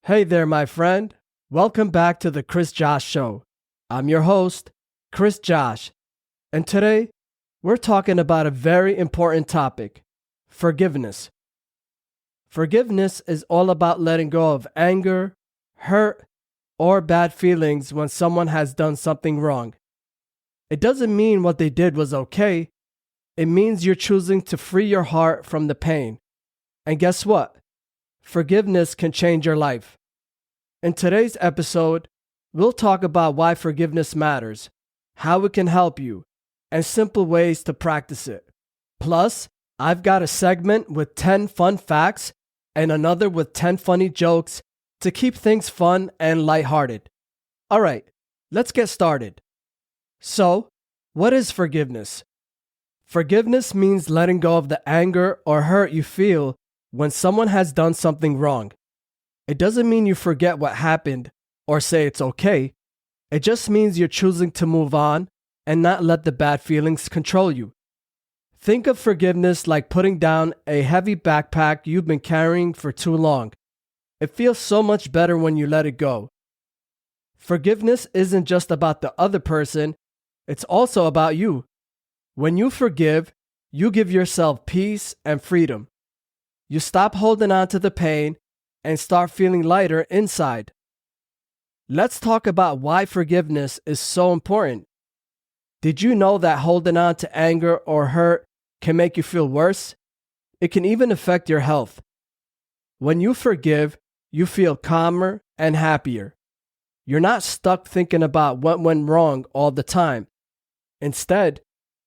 Hey there, my friend. Welcome back to the Chris Josh Show. I'm your host, Chris Josh, and today we're talking about a very important topic: forgiveness. Forgiveness is all about letting go of anger, hurt, or bad feelings when someone has done something wrong. It doesn't mean what they did was okay. It means you're choosing to free your heart from the pain. And guess what? Forgiveness can change your life. In today's episode, we'll talk about why forgiveness matters, how it can help you, and simple ways to practice it. Plus, I've got a segment with 10 fun facts and another with 10 funny jokes to keep things fun and lighthearted. All right, let's get started. So, what is forgiveness? Forgiveness means letting go of the anger or hurt you feel when someone has done something wrong. It doesn't mean you forget what happened or say it's okay. It just means you're choosing to move on and not let the bad feelings control you. Think of forgiveness like putting down a heavy backpack you've been carrying for too long. It feels so much better when you let it go. Forgiveness isn't just about the other person, it's also about you. When you forgive, you give yourself peace and freedom. You stop holding on to the pain and start feeling lighter inside. Let's talk about why forgiveness is so important. Did you know that holding on to anger or hurt can make you feel worse? It can even affect your health. When you forgive, you feel calmer and happier. You're not stuck thinking about what went wrong all the time. Instead,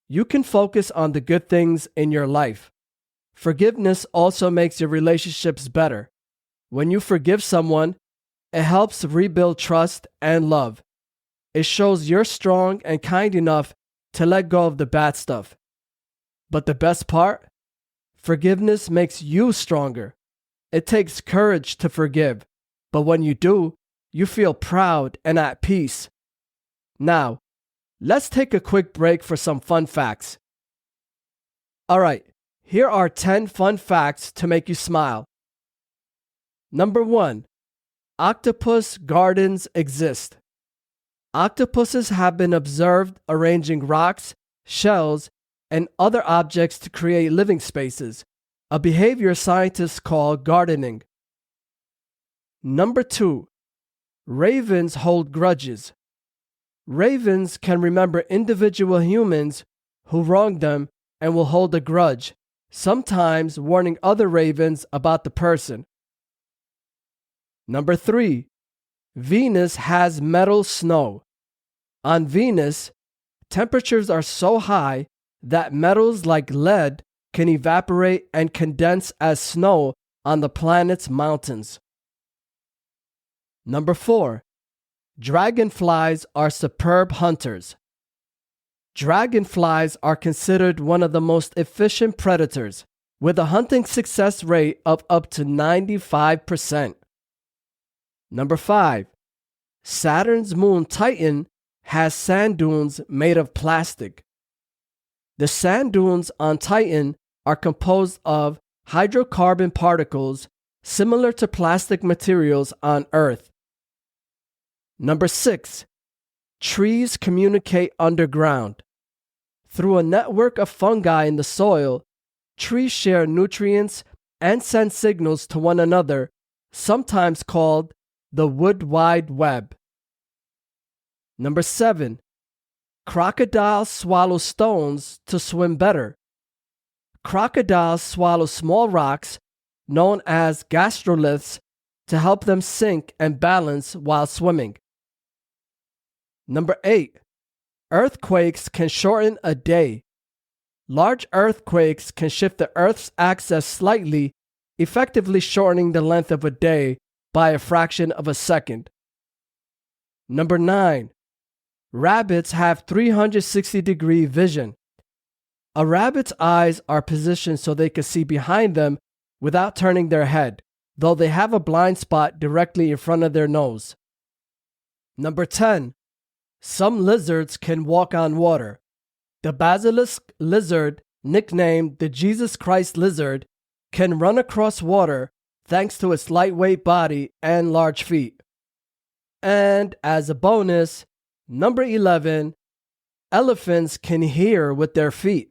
you can focus on the good things in your life. Forgiveness also makes your relationships better. When you forgive someone, it helps rebuild trust and love. It shows you're strong and kind enough to let go of the bad stuff. But the best part? Forgiveness makes you stronger. It takes courage to forgive, but when you do, you feel proud and at peace. Now, let's take a quick break for some fun facts. All right, here are 10 fun facts to make you smile. Number 1. Octopus gardens exist. Octopuses have been observed arranging rocks, shells, and other objects to create living spaces, a behavior scientists call gardening. Number 2. Ravens hold grudges. Ravens can remember individual humans who wronged them and will hold a grudge, sometimes warning other ravens about the person. Number 3. Venus has metal snow. On Venus, temperatures are so high that metals like lead can evaporate and condense as snow on the planet's mountains. Number 4. Dragonflies are superb hunters. Dragonflies are considered one of the most efficient predators, with a hunting success rate of up to 95%. Number 5. Saturn's moon Titan has sand dunes made of plastic. The sand dunes on Titan are composed of hydrocarbon particles similar to plastic materials on Earth. Number 6. Trees communicate underground. Through a network of fungi in the soil, trees share nutrients and send signals to one another, sometimes called the Wood Wide Web. Number 7. Crocodiles swallow stones to swim better. Crocodiles swallow small rocks, known as gastroliths, to help them sink and balance while swimming. Number 8. Earthquakes can shorten a day. Large earthquakes can shift the Earth's axis slightly, effectively shortening the length of a day by a fraction of a second. Number 9. Rabbits have 360-degree vision. A rabbit's eyes are positioned so they can see behind them without turning their head, though they have a blind spot directly in front of their nose. Number 10. Some lizards can walk on water. The basilisk lizard, nicknamed the Jesus Christ lizard, can run across water thanks to its lightweight body and large feet. And as a bonus, number 11, elephants can hear with their feet.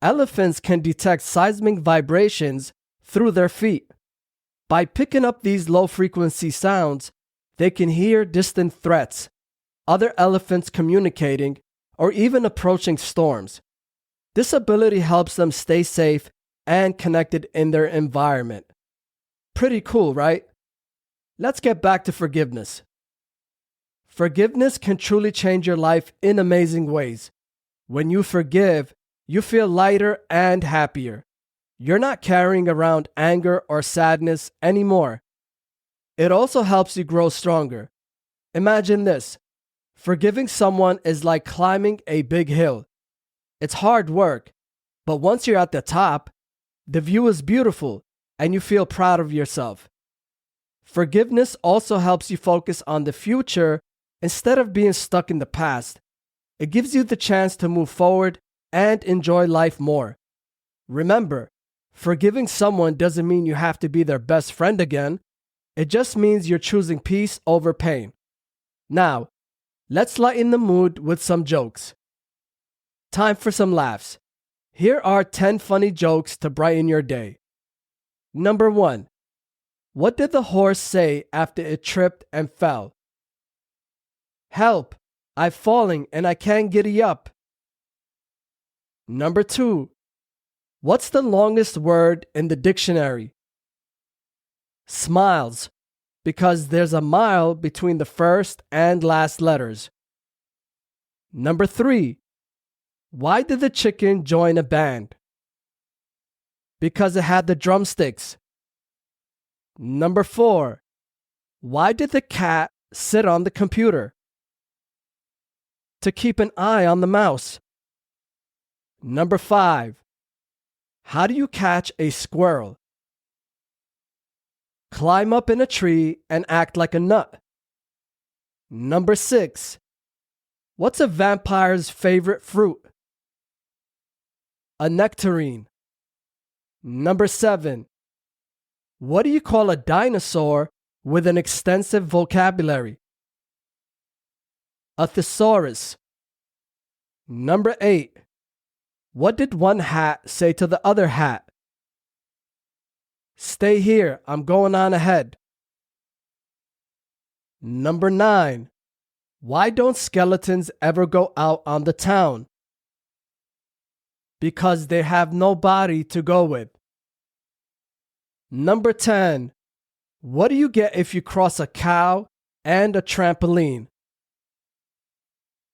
Elephants can detect seismic vibrations through their feet. By picking up these low-frequency sounds, they can hear distant threats, other elephants communicating, or even approaching storms. This ability helps them stay safe and connected in their environment. Pretty cool, right? Let's get back to forgiveness. Forgiveness can truly change your life in amazing ways. When you forgive, you feel lighter and happier. You're not carrying around anger or sadness anymore. It also helps you grow stronger. Imagine this. Forgiving someone is like climbing a big hill. It's hard work, but once you're at the top, the view is beautiful and you feel proud of yourself. Forgiveness also helps you focus on the future instead of being stuck in the past. It gives you the chance to move forward and enjoy life more. Remember, forgiving someone doesn't mean you have to be their best friend again. It just means you're choosing peace over pain. Now, let's lighten the mood with some jokes. Time for some laughs. Here are 10 funny jokes to brighten your day. Number 1. What did the horse say after it tripped and fell? Help! I'm falling and I can't giddy up. Number 2. What's the longest word in the dictionary? Smiles, because there's a mile between the first and last letters. Number 3. Why did the chicken join a band? Because it had the drumsticks. Number 4. Why did the cat sit on the computer? To keep an eye on the mouse. Number 5. How do you catch a squirrel? Climb up in a tree and act like a nut. Number 6. What's a vampire's favorite fruit? A nectarine. Number 7. What do you call a dinosaur with an extensive vocabulary? A thesaurus. Number 8. What did one hat say to the other hat? Stay here, I'm going on ahead. Number 9. Why don't skeletons ever go out on the town? Because they have no body to go with. Number 10. What do you get if you cross a cow and a trampoline?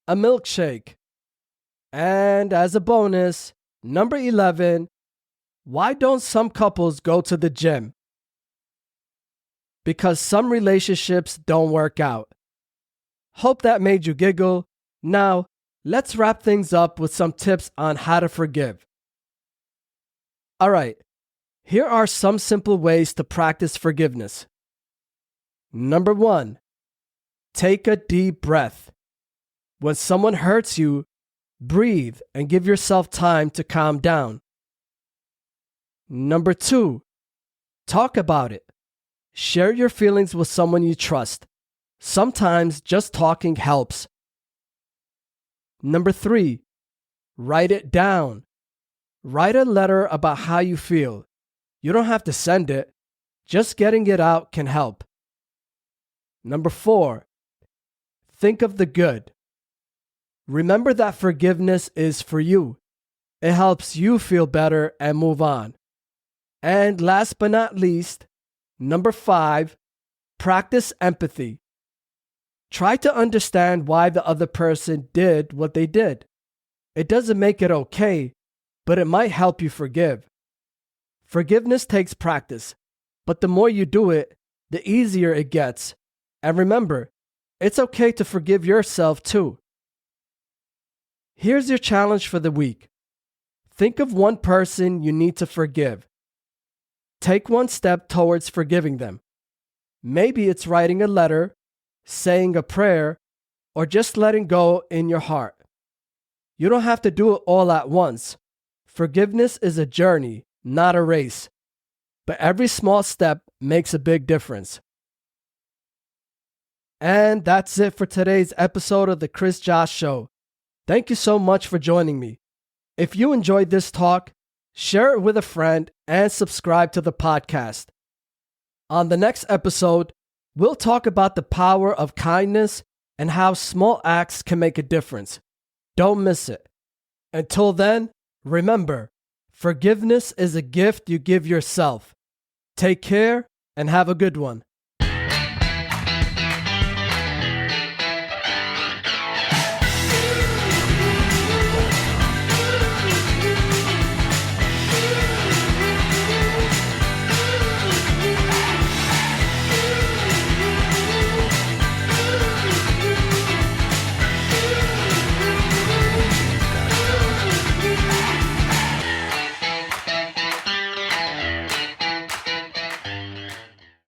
A milkshake. And as a bonus, number 11. Why don't some couples go to the gym? Because some relationships don't work out. Hope that made you giggle. Now, let's wrap things up with some tips on how to forgive. Alright, here are some simple ways to practice forgiveness. Number 1. Take a deep breath. When someone hurts you, breathe and give yourself time to calm down. Number 2. Talk about it. Share your feelings with someone you trust. Sometimes just talking helps. Number 3. Write it down. Write a letter about how you feel. You don't have to send it. Just getting it out can help. Number 4. Think of the good. Remember that forgiveness is for you. It helps you feel better and move on. And last but not least, number 5, practice empathy. Try to understand why the other person did what they did. It doesn't make it okay, but it might help you forgive. Forgiveness takes practice, but the more you do it, the easier it gets. And remember, it's okay to forgive yourself too. Here's your challenge for the week. Think of one person you need to forgive. Take one step towards forgiving them. Maybe it's writing a letter, saying a prayer, or just letting go in your heart. You don't have to do it all at once. Forgiveness is a journey, not a race. but every small step makes a big difference. And that's it for today's episode of The Chris Josh Show. Thank you so much for joining me. If you enjoyed this talk, share it with a friend and subscribe to the podcast. On the next episode, we'll talk about the power of kindness and how small acts can make a difference. Don't miss it. Until then, remember, forgiveness is a gift you give yourself. Take care and have a good one.